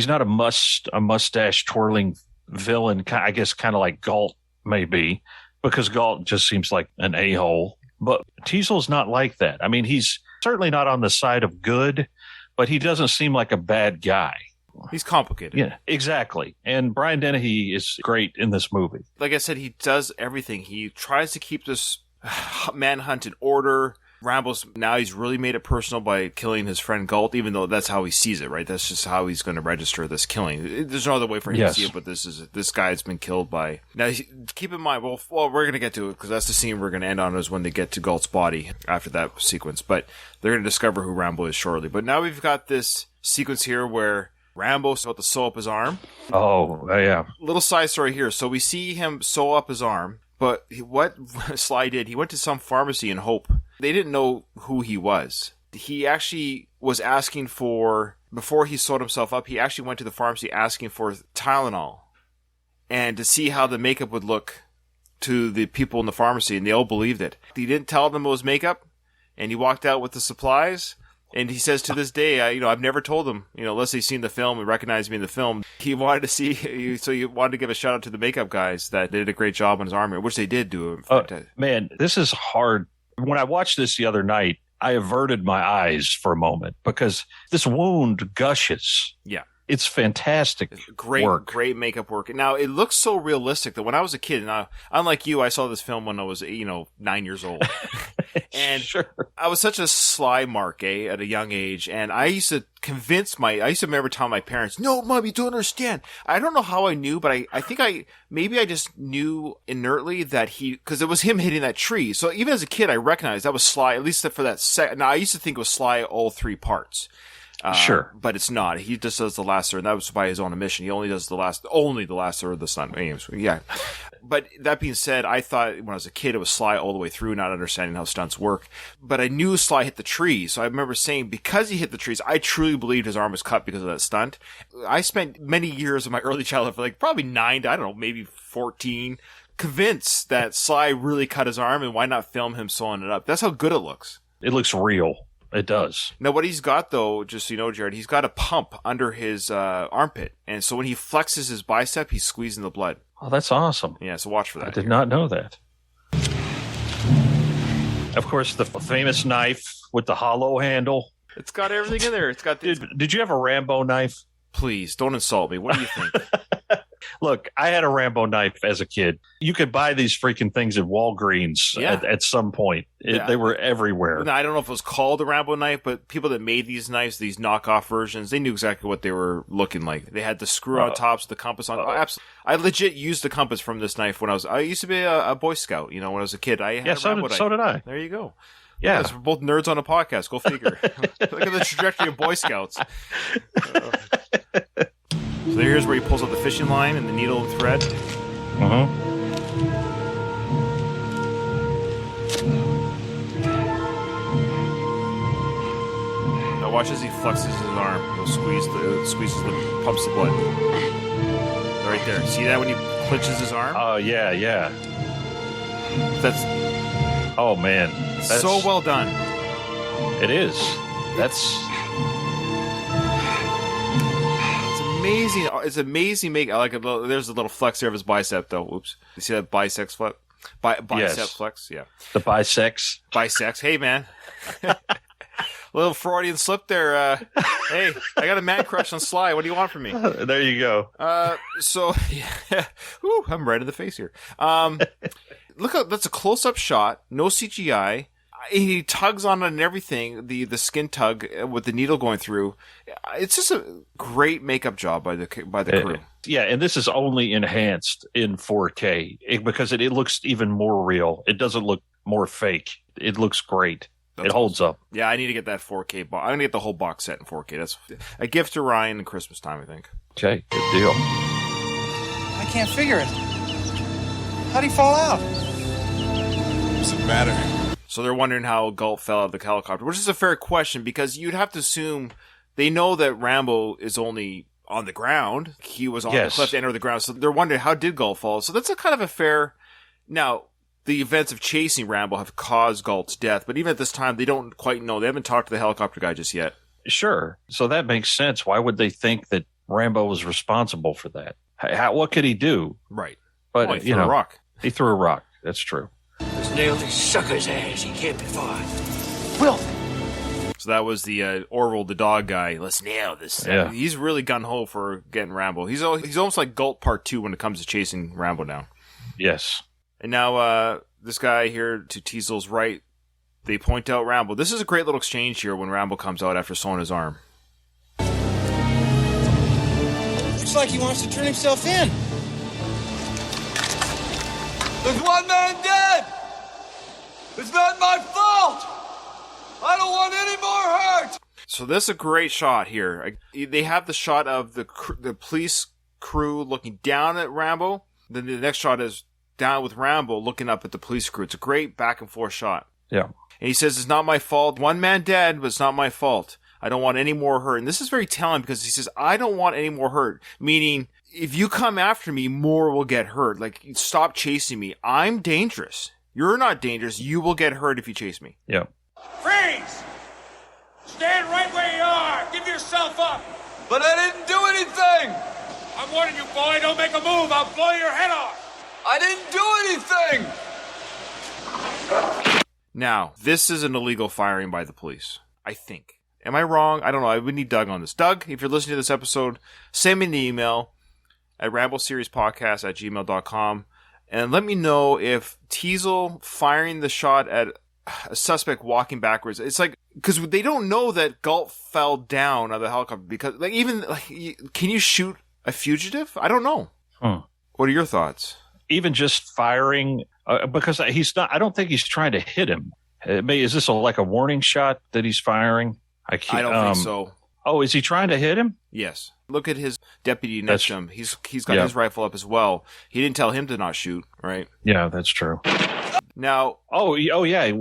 not a mustache twirling villain, I guess, kind of like Galt may be, because Galt just seems like an a-hole. But Teasel's not like that. I mean, he's certainly not on the side of good, but he doesn't seem like a bad guy. He's complicated. Yeah, exactly. And Brian Dennehy is great in this movie. Like I said, he does everything. He tries to keep this manhunt in order. He's really made it personal by killing his friend Galt, even though that's how he sees it, right? That's just how he's going to register this killing. There's no other way for him to see it, but this guy's been killed by... Now, keep in mind, well, we're going to get to it, because that's the scene we're going to end on, is when they get to Galt's body after that sequence. But they're going to discover who Rambo is shortly. But now we've got this sequence here where Rambo's about to sew up his arm. Oh, yeah. Little side story here. So we see him sew up his arm, but what Sly did, he went to some pharmacy in Hope. They didn't know who he was. He actually was asking for, before he sewed himself up, he actually went to the pharmacy asking for Tylenol and to see how the makeup would look to the people in the pharmacy, and they all believed it. He didn't tell them it was makeup, and he walked out with the supplies. And he says to this day, I've never told him, unless they've seen the film and recognized me in the film. He wanted to see, so he wanted to give a shout out to the makeup guys that did a great job on his arm, which they did do. Man, this is hard. When I watched this the other night, I averted my eyes for a moment because this wound gushes. Yeah. It's fantastic. Great makeup work. Now, it looks so realistic that when I was a kid, and unlike you, I saw this film when I was, 9 years old. And sure. I was such a sly mark, at a young age. And I used to remember telling my parents, no, Mom, you don't understand. I don't know how I knew, but I think I just knew inertly that because it was him hitting that tree. So even as a kid, I recognized that was Sly, at least for that second. Now, I used to think it was Sly all three parts. Sure. But it's not. He just does the last third, and that was by his own admission. He only does the last third of the stunt. Anyways, yeah. But that being said, I thought when I was a kid it was Sly all the way through, not understanding how stunts work. But I knew Sly hit the tree, so I remember saying because he hit the trees, I truly believed his arm was cut because of that stunt. I spent many years of my early childhood, for probably 9 to, I don't know, maybe 14, convinced that Sly really cut his arm, and why not film him sewing it up? That's how good it looks. It looks real. it does. Now, what he's got, though, just so you know, Jared, he's got a pump under his armpit. And so when he flexes his bicep, he's squeezing the blood. Oh, that's awesome. Yeah, so watch for that. I did not know that. Of course, the famous knife with the hollow handle. It's got everything in there. It's got the... Did you have a Rambo knife? Please, don't insult me. What do you think? Look, I had a Rambo knife as a kid. You could buy these freaking things at Walgreens at some point. They were everywhere. Now, I don't know if it was called a Rambo knife, but people that made these knives, these knockoff versions, they knew exactly what they were looking like. They had the screw-out tops, the compass on. Absolutely. I legit used the compass from this knife when I used to be a Boy Scout, when I was a kid. I had a Rambo knife. So did I. There you go. Yeah. We're both nerds on a podcast. Go figure. Look at the trajectory of Boy Scouts. So here's where he pulls out the fishing line and the needle and thread. Now watch as he flexes his arm. He'll squeezes the pumps the blood. Right there. See that when he clenches his arm? Oh yeah. That's oh man. That's so well done. It is. That's amazing. It's amazing. I like it. There's a little flex there of his bicep, though. Oops. You see that bicep flex? Bicep flex? Yeah. The bisex. Bisex. Hey, man. Little Freudian slip there. Hey, I got a man crush on Sly. What do you want from me? There you go. So, yeah. Whew, I'm red in the face here. Look, that's a close-up shot. No CGI. He tugs on it and everything, the skin tug with the needle going through. It's just a great makeup job by the crew. Yeah, and this is only enhanced in 4K because it looks even more real. It doesn't look more fake. It looks great. It holds up. Yeah, I need to get that 4K box. I'm going to get the whole box set in 4K. That's a gift to Ryan at Christmas time, I think. Okay, good deal. I can't figure it. How'd he fall out? What's the matter? So they're wondering how Galt fell out of the helicopter, which is a fair question because you'd have to assume they know that Rambo is only on the ground. He was on the cliff end of the ground. So they're wondering, how did Galt fall? So that's a kind of a fair... Now, the events of chasing Rambo have caused Galt's death, but even at this time, they don't quite know. They haven't talked to the helicopter guy just yet. Sure. So that makes sense. Why would they think that Rambo was responsible for that? What could he do? Right. But, he threw a rock. He threw a rock. That's true. Let's nail this sucker's ass. He can't be far. Will! So that was the Orville the dog guy. Let's nail this. Yeah. He's really gung-ho for getting Rambo. He's almost like Galt Part 2 when it comes to chasing Rambo now. Yes. And now this guy here to Teasel's right, they point out Rambo. This is a great little exchange here when Rambo comes out after sewing his arm. Looks like he wants to turn himself in. There's one man dead! It's not my fault! I don't want any more hurt! So this is a great shot here. They have the shot of the police crew looking down at Rambo. Then the next shot is down with Rambo looking up at the police crew. It's a great back and forth shot. Yeah. And he says, it's not my fault. One man dead, but it's not my fault. I don't want any more hurt. And this is very telling because he says, I don't want any more hurt. Meaning, if you come after me, more will get hurt. Like, stop chasing me. I'm dangerous. You're not dangerous. You will get hurt if you chase me. Yeah. Freeze! Stand right where you are! Give yourself up! But I didn't do anything! I'm warning you, boy, don't make a move! I'll blow your head off! I didn't do anything! Now, this is an illegal firing by the police. I think. Am I wrong? I don't know. I would need Doug on this. Doug, if you're listening to this episode, send me an email at rambleseriespodcast@gmail.com and let me know if Teasel firing the shot at a suspect walking backwards. It's like, because they don't know that Galt fell down out of the helicopter because, like, even, can you shoot a fugitive? I don't know. What are your thoughts? Even just firing, because he's not, I don't think he's trying to hit him. Is this like a warning shot that he's firing? I don't think so. Oh, is he trying to hit him? Yes. Look at his deputy next to him. He's got his rifle up as well. He didn't tell him to not shoot, right? Yeah, that's true. Now. Oh yeah.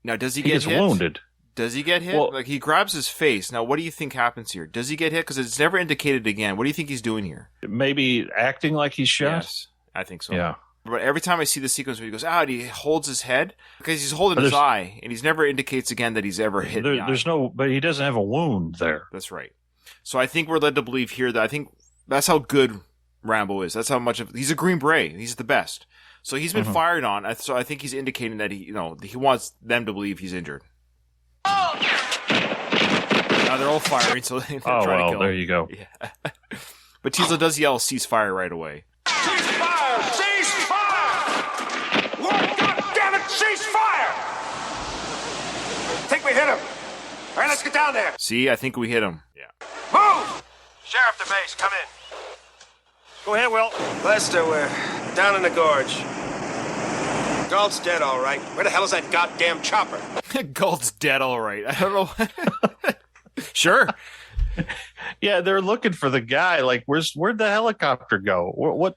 Now, does he get hit? Wounded? Does he get hit? Well, like, he grabs his face. Now, what do you think happens here? Does he get hit? Because it's never indicated again. What do you think he's doing here? Maybe acting like he's shot. Yes, I think so. Yeah. But every time I see the sequence where he goes out, he holds his head because he's holding his eye, and he's never indicates again that he's ever hit the eye. There's no, but he doesn't have a wound there. That's right. So I think we're led to believe here that I think that's how good Rambo is. That's how much of he's a Green Beret. He's the best. So he's been fired on. So I think he's indicating that he wants them to believe he's injured. Now they're all firing, so they're trying to kill him. There you go. Yeah. But Teasel does yell "ceasefire" right away. Ceasefire! Ceasefire! Lord goddammit, ceasefire! Think we hit him. All right, let's get down there. See, I think we hit him. Yeah. Move! Sheriff to base, come in. Go ahead, Will. Lester, we're down in the gorge. Galt's dead, all right. Where the hell is that goddamn chopper? Galt's dead, all right. I don't know. Sure. Yeah, they're looking for the guy. Like, where'd the helicopter go? What?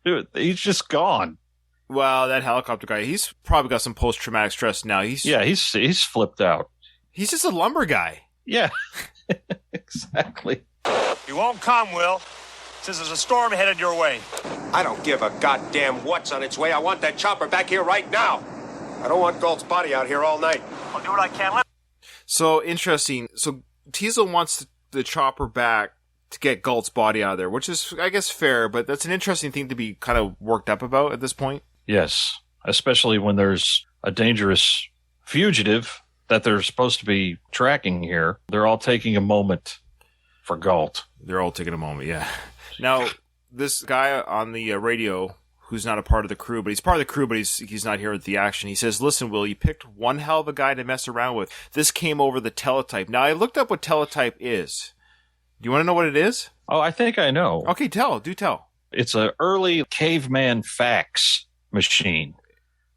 Dude, he's just gone. Well, that helicopter guy, he's probably got some post-traumatic stress now. He's flipped out. He's just a lumber guy. Yeah, exactly. You won't come, Will. Says there's a storm headed your way. I don't give a goddamn what's on its way. I want that chopper back here right now. I don't want Galt's body out here all night. I'll do what I can. So, interesting. So, Teasel wants the chopper back to get Galt's body out of there, which is, I guess, fair, but that's an interesting thing to be kind of worked up about at this point. Yes, especially when there's a dangerous fugitive that they're supposed to be tracking here. They're all taking a moment for Galt. They're all taking a moment, yeah. Now, this guy on the radio, who's not a part of the crew, but he's part of the crew, but he's not here at the action. He says, "Listen, Will, you picked one hell of a guy to mess around with. This came over the teletype." Now, I looked up what teletype is. Do you want to know what it is? Oh, I think I know. Okay, do tell. It's an early caveman fax machine.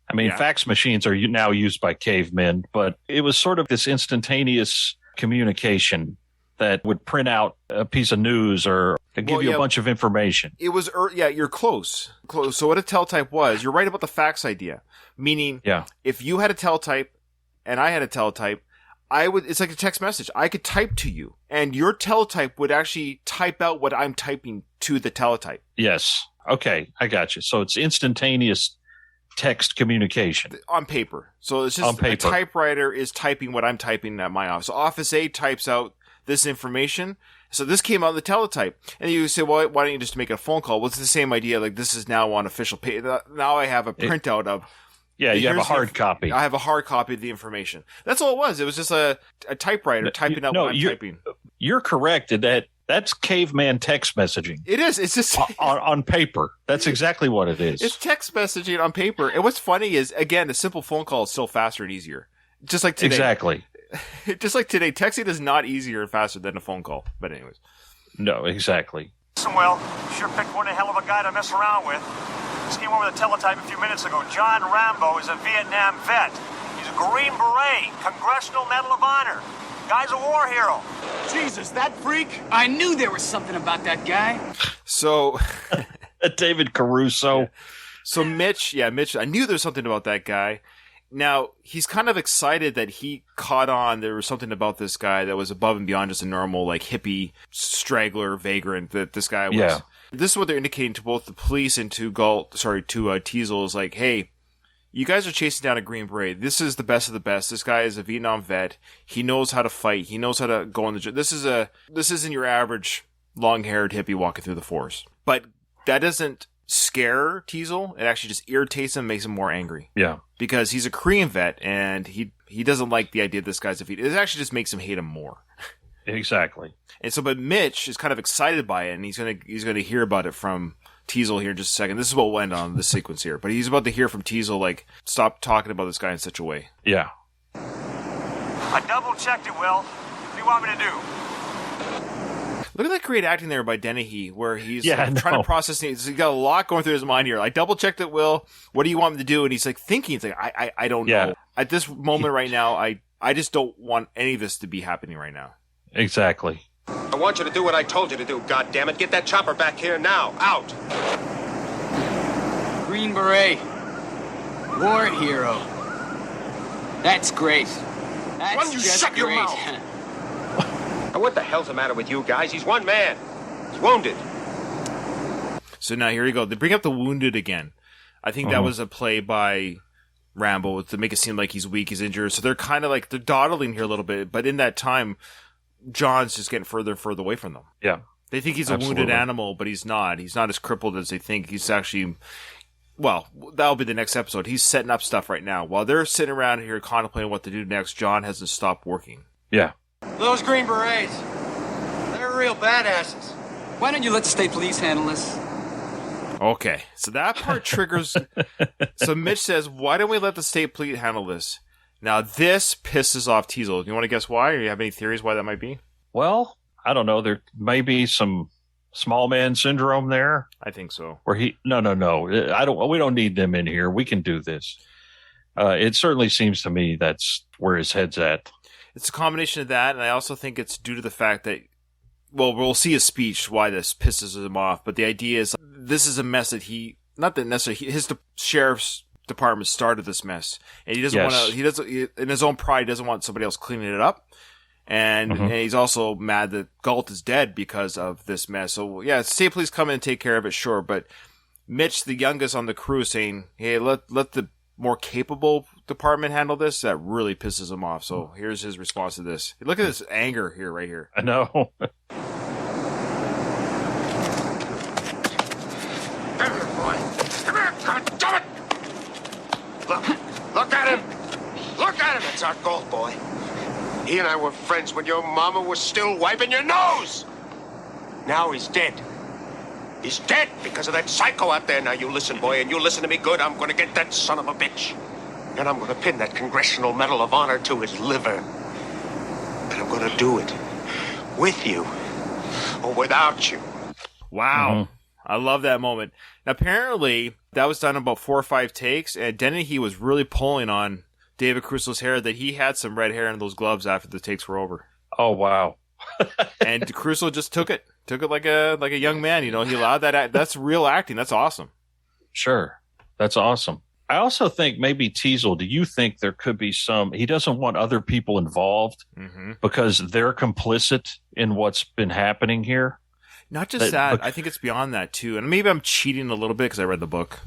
I mean, fax machines are now used by cavemen, but it was sort of this instantaneous communication that would print out a piece of news or give you a bunch of information. It was, you're close. So what a teletype was, you're right about the fax idea. Meaning, if you had a teletype and I had a teletype, it's like a text message. I could type to you, and your teletype would actually type out what I'm typing to the teletype. Yes. Okay, I got you. So it's instantaneous text communication. On paper. So it's just a typewriter is typing what I'm typing at my office. So Office A types out this information. So this came out of the teletype. And you say, well, why don't you just make a phone call? Well, it's the same idea. Like, this is now on official page. Now I have a printout of... Yeah, you have a hard copy. I have a hard copy of the information. That's all it was. It was just a typewriter typing out what I'm typing. You're correct in that that's caveman text messaging. It is. It's just... on paper. That's exactly what it is. It's text messaging on paper. And what's funny is, again, a simple phone call is still faster and easier. Just like today. Exactly. Just like today, texting is not easier and faster than a phone call. But anyways. No, exactly. Listen, Will, you sure picked one hell of a guy to mess around with. This came over the teletype a few minutes ago. John Rambo is a Vietnam vet. He's a Green Beret, Congressional Medal of Honor. Guy's a war hero. Jesus, that freak? I knew there was something about that guy. So... David Caruso. Yeah. So Mitch, I knew there was something about that guy. Now, he's kind of excited that he caught on. There was something about this guy that was above and beyond just a normal, like, hippie, straggler, vagrant that this guy was. Yeah. This is what they're indicating to both the police and to Teasel is like, hey, you guys are chasing down a Green Beret. This is the best of the best. This guy is a Vietnam vet. He knows how to fight. He knows how to go on the... This isn't your average long-haired hippie walking through the forest. But that doesn't scare Teasel. It actually just irritates him, makes him more angry. Yeah. Because he's a Korean vet, and he doesn't like the idea this guy's a Vietnam. It actually just makes him hate him more. Exactly. And so, but Mitch is kind of excited by it, and he's gonna hear about it from Teasel here in just a second. This is what will end on this sequence here. But he's about to hear from Teasel, like, stop talking about this guy in such a way. Yeah. I double-checked it, Will. What do you want me to do? Look at that great acting there by Dennehy, where he's trying to process things. He's got a lot going through his mind here. I double-checked it, Will. What do you want me to do? And he's like thinking, it's like, I don't know. At this moment right now, I just don't want any of this to be happening right now. Exactly. I want you to do what I told you to do, goddammit. Get that chopper back here now. Out. Green Beret. War hero. That's great. That's Why don't you just shut your great. mouth? Now, what the hell's the matter with you guys? He's one man. He's wounded. So now here you go. They bring up the wounded again. I think that was a play by Rambo to make it seem like he's weak, he's injured. So they're kind of like, they're dawdling here a little bit. But in that time, John's just getting further and further away from them. Yeah. They think he's a wounded animal, but he's not. He's not as crippled as they think. He's actually, well, that'll be the next episode. He's setting up stuff right now. While they're sitting around here contemplating what to do next, John hasn't stopped working. Yeah. Those Green Berets, they're real badasses. Why don't you let the state police handle this? Okay, so that part triggers. So Mitch says, why don't we let the state police handle this? Now, this pisses off Teasel. Do you want to guess why? Or do you have any theories why that might be? Well, I don't know. There may be some small man syndrome there. I think so. Where no. We don't need them in here. We can do this. It certainly seems to me that's where his head's at. It's a combination of that, and I also think it's due to the fact that, well, we'll see his speech why this pisses him off. But the idea is this is a mess that not that necessarily his sheriff's department started this mess, and he doesn't want to. He doesn't, in his own pride, doesn't want somebody else cleaning it up. And he's also mad that Galt is dead because of this mess. So, yeah, state police come in and take care of it, sure. But Mitch, the youngest on the crew, saying, hey, let the more capable department handle this, that really pisses him off. So here's his response to this. Look at this anger here, right here. I know. Come here, boy. Come here, God damn it! Look at him! Look at him! That's our Galt boy. He and I were friends when your mama was still wiping your nose! Now he's dead. He's dead because of that psycho out there. Now you listen, boy, and you listen to me good. I'm gonna get that son of a bitch. And I'm gonna pin that Congressional Medal of Honor to his liver. And I'm gonna do it with you or without you. Wow. I love that moment. Now, apparently, that was done in about 4 or 5 takes, and Dennehy was really pulling on David Crusoe's hair that he had some red hair in those gloves after the takes were over. Oh, wow. And Crusoe just took it like a young man. You know, he allowed that. That's real acting. That's awesome. Sure. That's awesome. I also think maybe Teasel, do you think there could be he doesn't want other people involved because they're complicit in what's been happening here? Not just that. I think it's beyond that, too. And maybe I'm cheating a little bit because I read the book.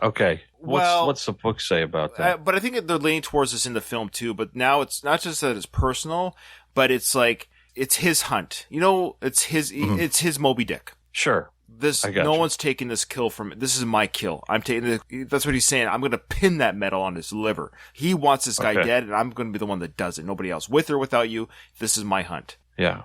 Okay. What's the book say about that? But I think they're leaning towards this in the film, too. But now it's not just that it's personal, but it's like, it's his hunt. You know, it's his Moby Dick. Sure. No one's taking this kill from it. This is my kill. I'm taking that's what he's saying. I'm going to pin that medal on his liver. He wants this guy dead, and I'm going to be the one that does it. Nobody else. With or without you, this is my hunt. Yeah.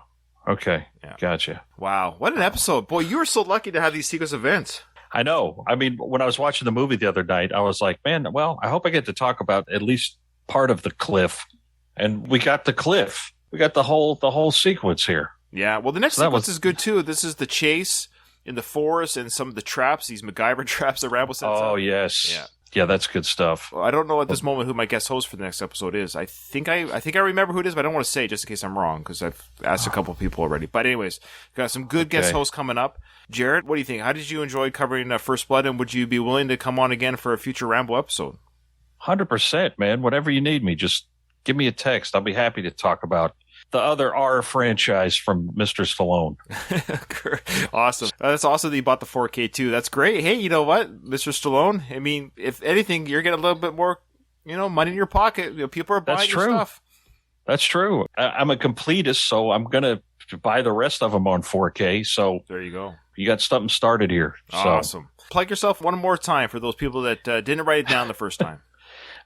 Okay. Yeah. Gotcha. Wow. What an episode. Boy, you were so lucky to have these sequence events. I know. I mean, when I was watching the movie the other night, I was like, man, well, I hope I get to talk about at least part of the cliff. And we got the cliff. We got the whole sequence here. Yeah. Well, the next sequence is good, too. This is the chase in the forest and some of the traps, these MacGyver traps that Rambo sets up. Oh, yes. Yeah, that's good stuff. Well, I don't know at this moment who my guest host for the next episode is. I think I remember who it is, but I don't want to say just in case I'm wrong because I've asked a couple of people already. But anyways, got some good guest hosts coming up. Jared, what do you think? How did you enjoy covering First Blood, and would you be willing to come on again for a future Rambo episode? 100%, man. Whatever you need me, just give me a text. I'll be happy to talk about the other R franchise from Mr. Stallone. Awesome. That's awesome that you bought the 4K too. That's great. Hey, you know what, Mr. Stallone? I mean, if anything, you're getting a little bit more, money in your pocket. People are buying your stuff. That's true. I'm a completist, so I'm going to buy the rest of them on 4K. So there you go. You got something started here. Awesome. Plug yourself one more time for those people that didn't write it down the first time.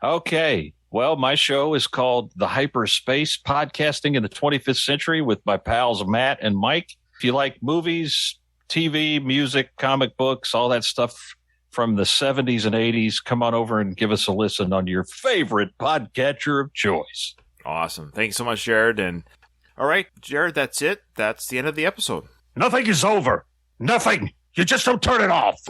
Okay. Well, my show is called The Hyperspace Podcasting in the 25th Century with my pals Matt and Mike. If you like movies, TV, music, comic books, all that stuff from the 70s and 80s, come on over and give us a listen on your favorite podcatcher of choice. Awesome. Thanks so much, Jared. And all right, Jared, that's it. That's the end of the episode. Nothing is over. Nothing. You just don't turn it off.